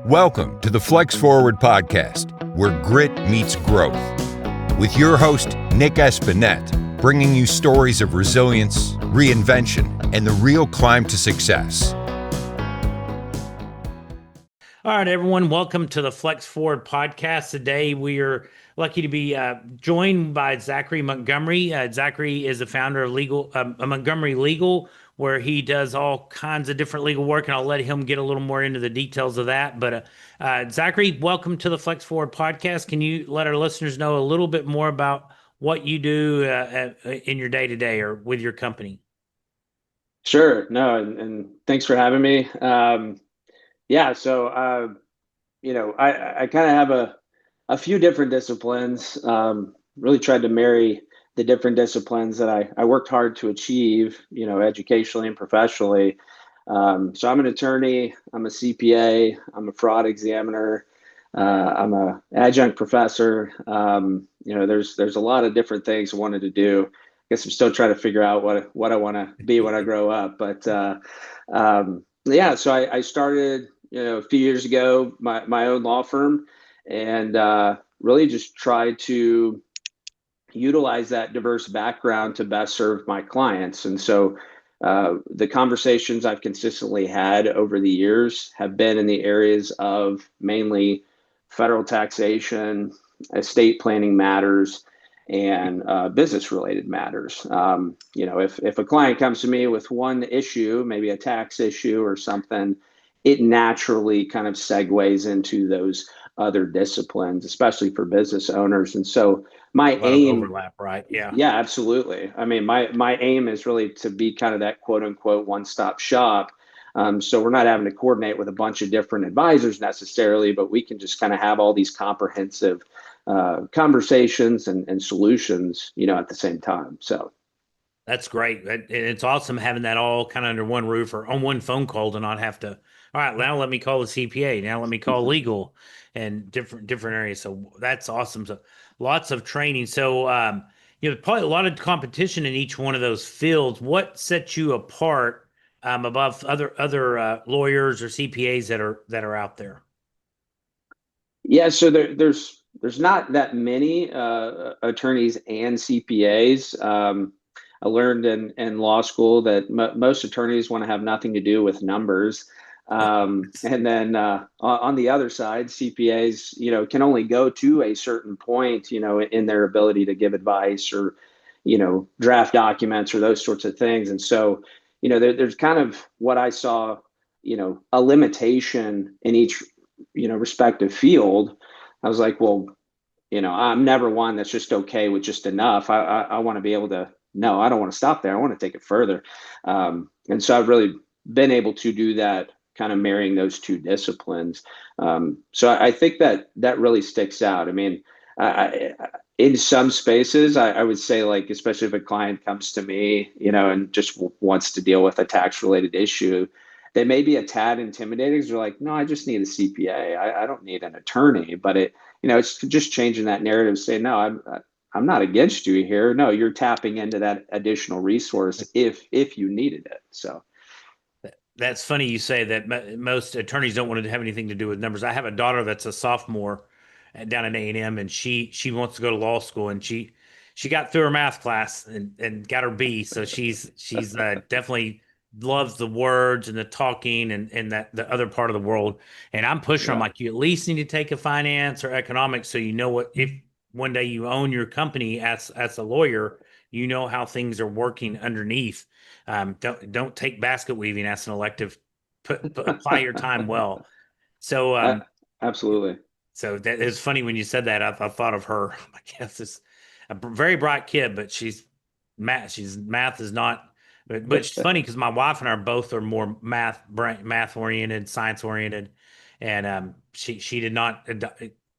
Welcome to the Flex Forward podcast, where grit meets growth. With your host, Nick Espanet, bringing you stories of resilience, reinvention, and the real climb to success. All right, everyone, welcome to the Flex Forward podcast. Today, we are lucky to be joined by Zachary Montgomery. Zachary is the founder of Montgomery Legal, where he does all kinds of different legal work, and I'll let him get a little more into the details of that. But Zachary, welcome to the Flex Forward podcast. Can you let our listeners know a little bit more about what you do in your day-to-day or with your company? Sure. No, and thanks for having me. I kind of have a few different disciplines. Really tried to marry the different disciplines that I worked hard to achieve, educationally and professionally. So I'm an attorney, I'm a CPA, I'm a fraud examiner, I'm a adjunct professor. There's a lot of different things I wanted to do. I guess I'm still trying to figure out what I want to be when I grow up. But so I started, a few years ago, my own law firm, and really just tried to utilize that diverse background to best serve my clients. And so the conversations I've consistently had over the years have been in the areas of mainly federal taxation, estate planning matters, and business related matters. If a client comes to me with one issue, maybe a tax issue or something, it naturally kind of segues into those other disciplines, especially for business owners. And so my A lot aim, of overlap, right? yeah, absolutely. I mean, my aim is really to be kind of that quote unquote one-stop shop. So we're not having to coordinate with a bunch of different advisors necessarily, but we can just kind of have all these comprehensive conversations and solutions, at the same time. So That's great. It's awesome having that all kind of under one roof or on one phone call to not have to, all right, now let me call the CPA. Now let me call legal and different areas. So that's awesome. So lots of training. So, probably a lot of competition in each one of those fields. What sets you apart above other lawyers or CPAs that are out there? yeah, so there's not that many attorneys and CPAs. I learned in law school that most attorneys want to have nothing to do with numbers. And then on the other side, CPAs, can only go to a certain point, in their ability to give advice or, draft documents or those sorts of things. And so, there's kind of what I saw, a limitation in each, respective field. I was like, well, I'm never one that's just okay with just enough. I want to be able to, no, I don't want to stop there. I want to take it further. And so I've really been able to do that, kind of marrying those two disciplines. So I think that really sticks out. I mean, in some spaces, I would say, like, especially if a client comes to me, and just wants to deal with a tax related issue, they may be a tad intimidating because they're like, no, I just need a CPA. I don't need an attorney. But it's just changing that narrative, saying, no, I'm not against you here. No, you're tapping into that additional resource if you needed it. So That's funny you say that most attorneys don't want to have anything to do with numbers. I have a daughter that's a sophomore down at A&M, and she wants to go to law school, and she got through her math class and got her B. So she's definitely loves the words and the talking and that the other part of the world. And I'm pushing her. I'm like, you at least need to take a finance or economics so you know what, if one day you own your company as a lawyer, you know how things are working underneath. Don't take basket weaving as an elective. Apply your time well. So absolutely. So that is funny when you said that. I thought of her. I guess it's a very bright kid, but she's math is not. But it's funny because my wife and I both are more math oriented, science oriented, and she did not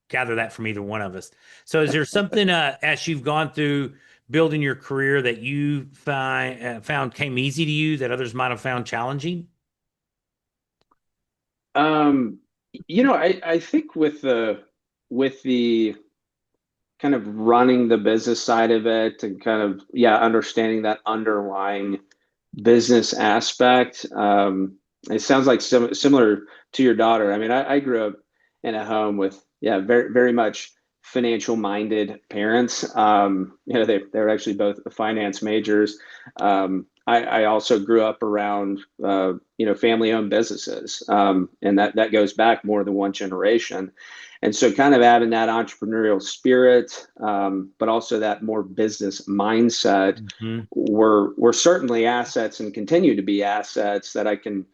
gather that from either one of us. So is there something as you've gone through building your career that you found came easy to you that others might have found challenging? I think with the kind of running the business side of it and kind of, understanding that underlying business aspect, It sounds like similar to your daughter. I mean, I grew up in a home with, yeah, very much financial minded parents. They were actually both finance majors. I also grew up around, family owned businesses. And that goes back more than one generation. And so kind of having that entrepreneurial spirit, but also that more business mindset Mhm. were certainly assets and continue to be assets that I can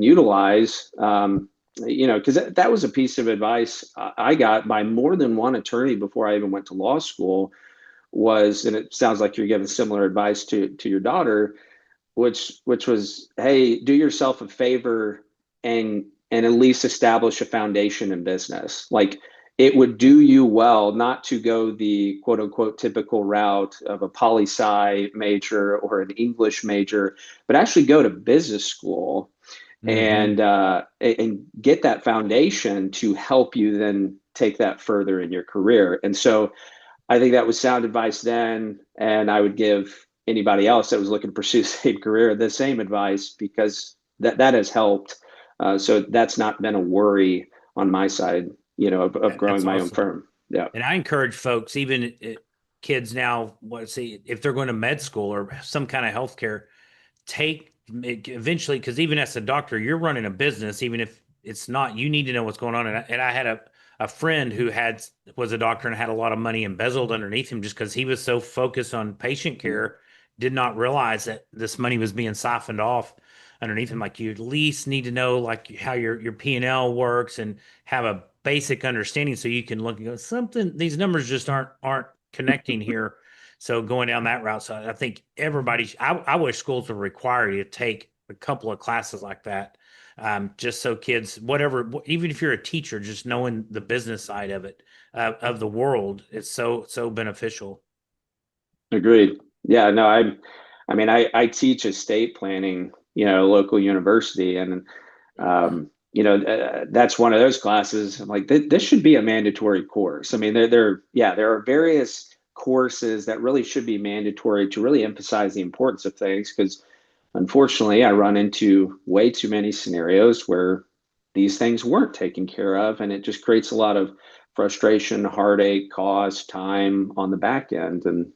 utilize. Because that was a piece of advice I got by more than one attorney before I even went to law school. And it sounds like you're giving similar advice to your daughter, which was, hey, do yourself a favor and at least establish a foundation in business. Like, it would do you well not to go the quote unquote typical route of a poli sci major or an English major, but actually go to business school Mhm. and get that foundation to help you then take that further in your career. And so I think that was sound advice then, and I would give anybody else that was looking to pursue the same career the same advice, because that has helped. So that's not been a worry on my side, of growing That's my own awesome. firm. Yeah. And I encourage folks, even kids now, if they're going to med school or some kind of healthcare, take eventually, because even as a doctor, you're running a business, even if it's not, you need to know what's going on. And I had a friend who was a doctor and had a lot of money embezzled underneath him just because he was so focused on patient care, did not realize that this money was being siphoned off underneath him. Like, you at least need to know like how your P&L works and have a basic understanding so you can look and go, something, these numbers just aren't connecting here. So going down that route, so I think I wish schools would require you to take a couple of classes like that, just so kids, whatever, even if you're a teacher, just knowing the business side of it, of the world, it's so beneficial. Agreed. Yeah, no, I mean, I teach estate planning, local university, and that's one of those classes. I'm like, this should be a mandatory course. I mean, there are various courses that really should be mandatory to really emphasize the importance of things. Because unfortunately, I run into way too many scenarios where these things weren't taken care of, and it just creates a lot of frustration, heartache, cost, time on the back end, and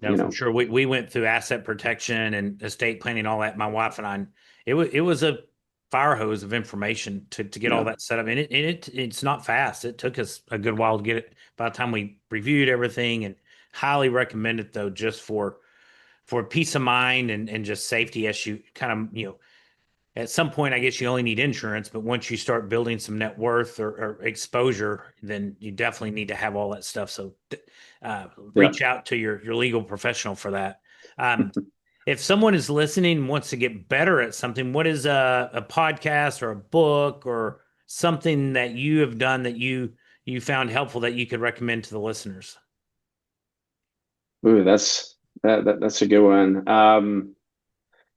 No, you for know, sure. We went through asset protection and estate planning, all that. My wife and I, it was a fire hose of information to get all yeah. that set up. It's not fast. It took us a good while to get it. By the time we reviewed everything, and highly recommend it though, just for peace of mind and just safety, as you kind of, at some point, I guess you only need insurance, but once you start building some net worth or exposure, then you definitely need to have all that stuff. So Yeah. reach out to your legal professional for that. Um, if someone is listening and wants to get better at something, what is a podcast or a book or something that you have done that you found helpful that you could recommend to the listeners? Ooh, that's a good one.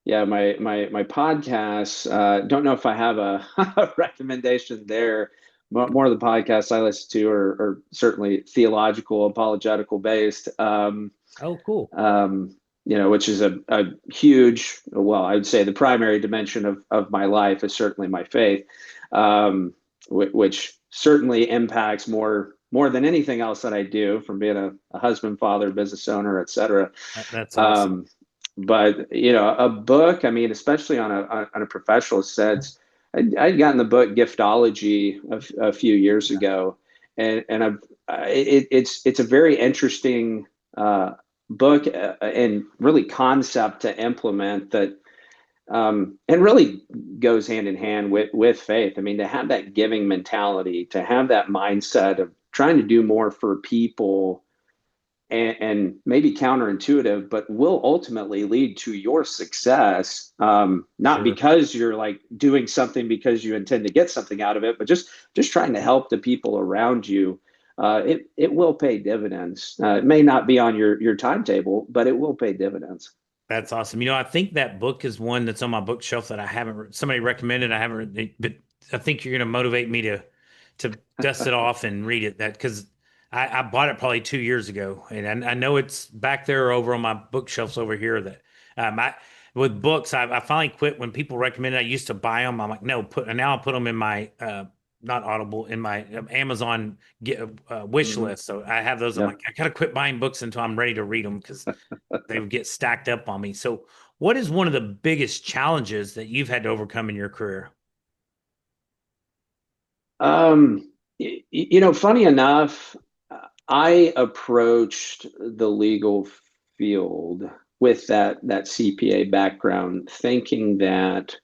Yeah, my podcast. Don't know if I have a, a recommendation there. More of the podcasts I listen to are certainly theological, apologetical based. Oh, cool. Which is a huge. Well, I would say the primary dimension of my life is certainly my faith, which certainly impacts more than anything else that I do, from being a husband, father, business owner, et cetera. That's awesome. Um, but a book, I mean, especially on a professional sense, I'd gotten the book Giftology a few years ago, and it's a very interesting book, and really concept to implement that, and really goes hand in hand with faith. I mean, to have that giving mentality, to have that mindset of trying to do more for people, and maybe counterintuitive, but will ultimately lead to your success. Not Sure. because you're like doing something because you intend to get something out of it, but just trying to help the people around you. It will pay dividends. It may not be on your timetable, but it will pay dividends. That's awesome. I think that book is one that's on my bookshelf that I haven't, somebody recommended. I haven't, but I think you're going to motivate me to dust it off and read it. That because I bought it probably 2 years ago, and I know it's back there over on my bookshelves over here. That I with books, I finally quit when people recommend it. I used to buy them. I'm like, no, now I'll put them in my not Audible, in my Amazon wish Mhm. list. So I have those. I'm Yep. like, I gotta quit buying books until I'm ready to read them because they would get stacked up on me. So, what is one of the biggest challenges that you've had to overcome in your career? Funny enough, I approached the legal field with that CPA background, thinking that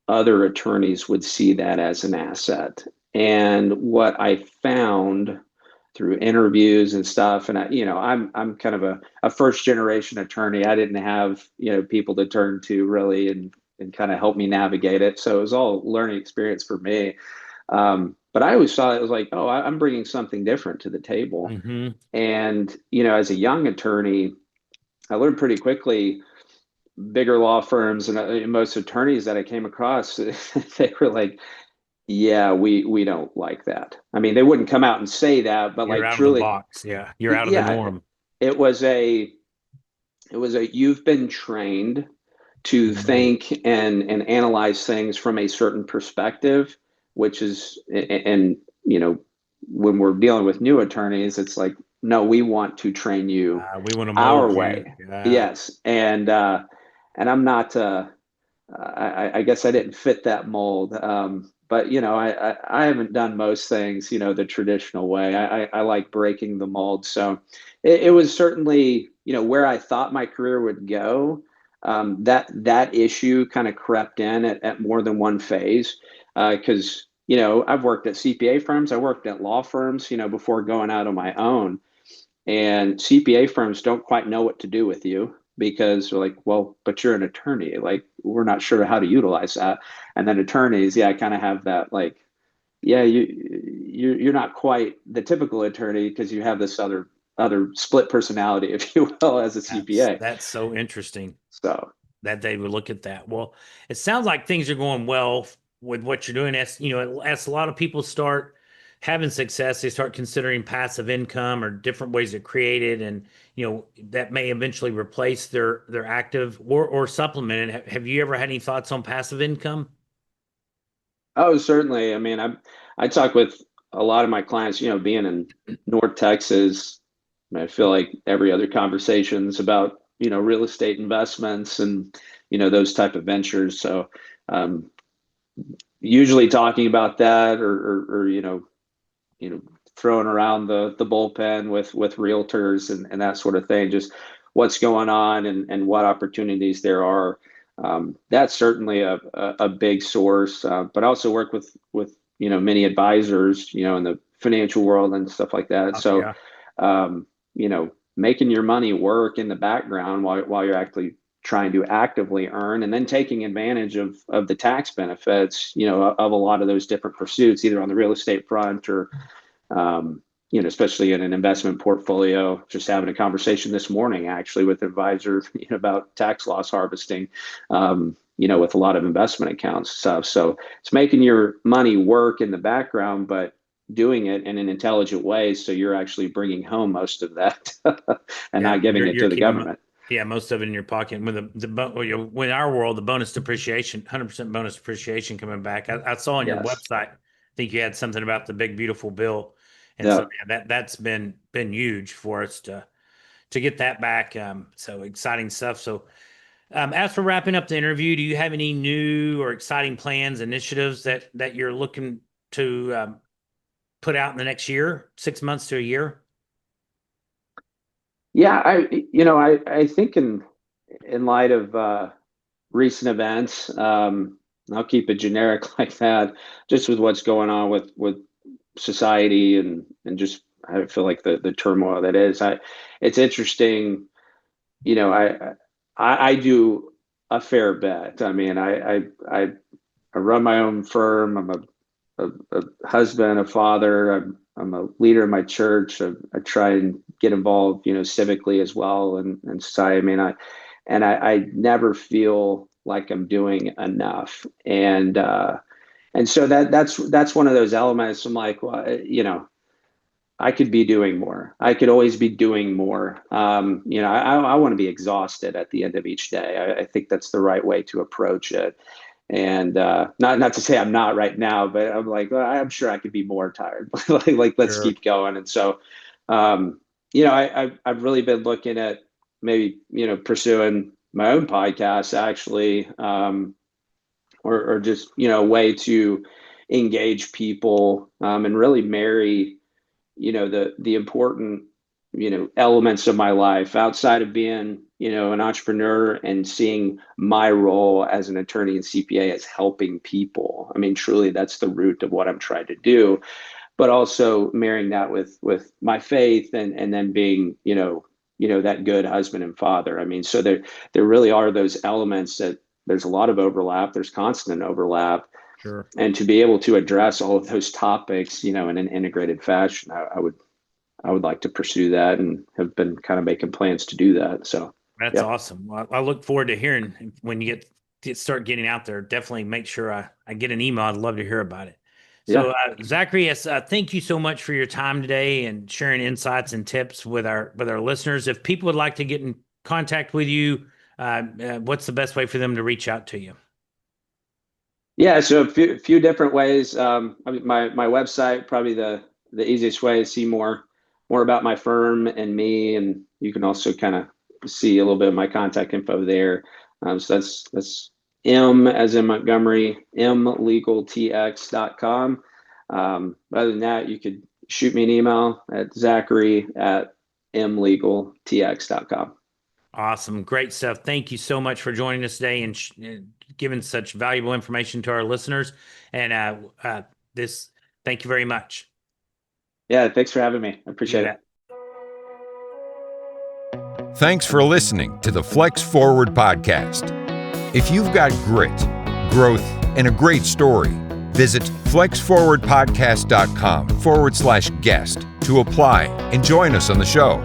other attorneys would see that as an asset. And what I found through interviews and stuff, and I'm kind of a first generation attorney. I didn't have, people to turn to really and kind of help me navigate it. So it was all learning experience for me. But I always thought it was like, oh, I'm bringing something different to the table. Hmm. And, as a young attorney, I learned pretty quickly bigger law firms and most attorneys that I came across, they were like, yeah, we don't like that. I mean, they wouldn't come out and say that, but You're like out of the truly, box. Yeah, you're out of the yeah, norm. it was a you've been trained to Mhm. think and analyze things from a certain perspective, which is and when we're dealing with new attorneys, it's like, no, we want to train you We want to our mold you. way. Yeah. Yes. And I'm not I guess I didn't fit that mold. But I haven't done most things, the traditional way. I like breaking the mold. So it was certainly, where I thought my career would go. That issue kind of crept in at more than one phase. Because, I've worked at CPA firms, I worked at law firms, before going out on my own. And CPA firms don't quite know what to do with you because they're like, well, but you're an attorney. Like, we're not sure how to utilize that. And then attorneys, yeah, I kind of have that like, yeah, you're not quite the typical attorney because you have this other split personality, if you will, as a CPA. That's so interesting So that they would look at that. Well, it sounds like things are going well with what you're doing. As a lot of people start having success, they start considering passive income or different ways to create it, and that may eventually replace their active or supplement it. Have you ever had any thoughts on passive income? oh, certainly. I mean, I talk with a lot of my clients, being in North Texas, I feel like every other conversation is about, real estate investments and, those type of ventures. So, um, usually talking about that or throwing around the bullpen with realtors and that sort of thing, just what's going on and what opportunities there are. That's certainly a big source, but I also work with many advisors, in the financial world and stuff like that. Oh, So, yeah. making your money work in the background while you're actually trying to actively earn, and then taking advantage of the tax benefits, of a lot of those different pursuits, either on the real estate front or especially in an investment portfolio. Just having a conversation this morning, actually, with an advisor, about tax loss harvesting, with a lot of investment accounts stuff. So it's making your money work in the background, but doing it in an intelligent way. So you're actually bringing home most of that and Yeah, not giving it you're to the keeping government. yeah, most of it in your pocket. With when our world, the bonus depreciation, 100% bonus depreciation coming back. I saw on your Yes. website, I think you had something about the big beautiful bill, and so Yeah. yeah, that's been huge for us to get that back. So exciting stuff. So as for wrapping up the interview, do you have any new or exciting plans, initiatives that you're looking to put out in the next year, 6 months to a year? Yeah. I think in light of recent events. I'll keep it generic like that, just with what's going on with society and just I feel like the turmoil that is. It's interesting. I do a fair bit. I mean, I run my own firm. I'm a husband, a father. I'm a leader in my church. I try and get involved, civically as well and society. I mean, I never feel like I'm doing enough. And so that's one of those elements. I'm like, well, I could be doing more. I could always be doing more. I want to be exhausted at the end of each day. I think that's the right way to approach it. And not to say I'm not right now, but I'm like, well, I'm sure I could be more tired. like let's Sure. keep going. And so, I've really been looking at maybe pursuing my own podcast actually, or just a way to engage people, and really marry the important elements of my life outside of being an entrepreneur and seeing my role as an attorney and CPA as helping people. I mean, truly, that's the root of what I'm trying to do, but also marrying that with my faith, and then being that good husband and father. I mean, so there really are those elements that there's a lot of overlap. There's constant overlap. Sure. And to be able to address all of those topics, in an integrated fashion, I would like to pursue that, and have been kind of making plans to do that. So That's awesome. Well, I look forward to hearing when you start getting out there. Definitely make sure I get an email. I'd love to hear about it. So, Zachary, yes, thank you so much for your time today and sharing insights and tips with our listeners. If people would like to get in contact with you, what's the best way for them to reach out to you? Yeah, so a few different ways. My website, probably the easiest way to see more about my firm and me, and you can also kind of see a little bit of my contact info there. So that's M as in Montgomery, mlegaltx.com. Other than that, you could shoot me an email at Zachary@mlegaltx.com. Awesome. Great stuff. Thank you so much for joining us today and giving such valuable information to our listeners. And thank you very much. Yeah, thanks for having me. I appreciate it. Thanks for listening to the Flex Forward podcast. If you've got grit, growth, and a great story, visit flexforwardpodcast.com/guest to apply and join us on the show.